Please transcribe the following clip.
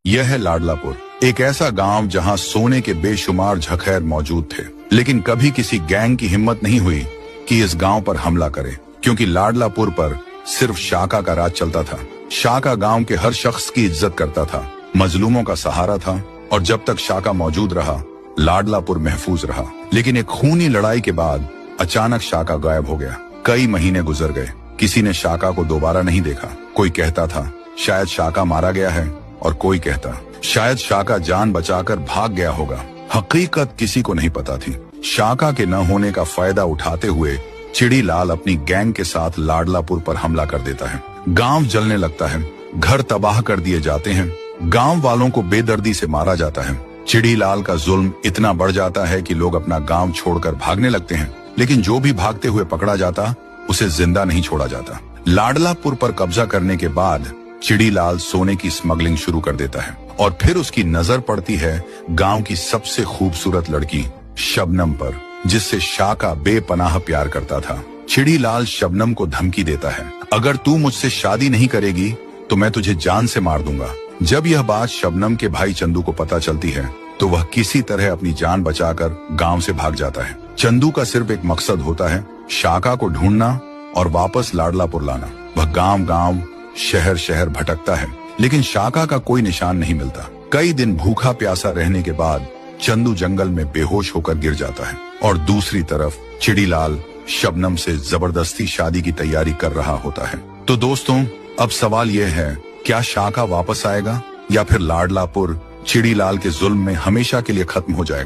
यह है लाडलापुर, एक ऐसा गांव जहां सोने के बेशुमार झखैर मौजूद थे, लेकिन कभी किसी गैंग की हिम्मत नहीं हुई कि इस गांव पर हमला करे, क्योंकि लाडलापुर पर सिर्फ शाका का राज चलता था। शाका गांव के हर शख्स की इज्जत करता था, मजलूमों का सहारा था, और जब तक शाका मौजूद रहा लाडलापुर महफूज रहा। लेकिन एक खूनी लड़ाई के बाद अचानक शाका गायब हो गया। कई महीने गुजर गए, किसी ने शाका को दोबारा नहीं देखा। कोई कहता था शायद शाका मारा गया है, और कोई कहता शायद शाका जान बचाकर भाग गया होगा। हकीकत किसी को नहीं पता थी। शाका के न होने का फायदा उठाते हुए चिड़ीलाल अपनी गैंग के साथ लाडलापुर पर हमला कर देता है। गांव जलने लगता है, घर तबाह कर दिए जाते हैं, गांव वालों को बेदर्दी से मारा जाता है। चिड़ीलाल का जुल्म इतना बढ़ जाता है कि लोग अपना गांव छोड़कर भागने लगते हैं, लेकिन जो भी भागते हुए पकड़ा जाता उसे जिंदा नहीं छोड़ा जाता। लाडलापुर पर कब्जा करने के बाद चिड़ीलाल सोने की स्मगलिंग शुरू कर देता है, और फिर उसकी नजर पड़ती है गांव की सबसे खूबसूरत लड़की शबनम पर, जिससे शाका बेपनाह प्यार करता था। चिड़ीलाल शबनम को धमकी देता है, अगर तू मुझसे शादी नहीं करेगी तो मैं तुझे जान से मार दूंगा। जब यह बात शबनम के भाई चंदू को पता चलती है तो वह किसी तरह अपनी जान बचाकर गांव से भाग जाता है। चंदू का सिर्फ एक मकसद होता है, शाका को ढूंढना और वापस लाडलापुर लाना। वह गांव गांव शहर शहर भटकता है, लेकिन शाका का कोई निशान नहीं मिलता। कई दिन भूखा प्यासा रहने के बाद चंदू जंगल में बेहोश होकर गिर जाता है, और दूसरी तरफ चिड़ीलाल शबनम से जबरदस्ती शादी की तैयारी कर रहा होता है। तो दोस्तों, अब सवाल यह है, क्या शाका वापस आएगा या फिर लाडलापुर चिड़ीलाल के जुल्म में हमेशा के लिए खत्म हो जाएगा?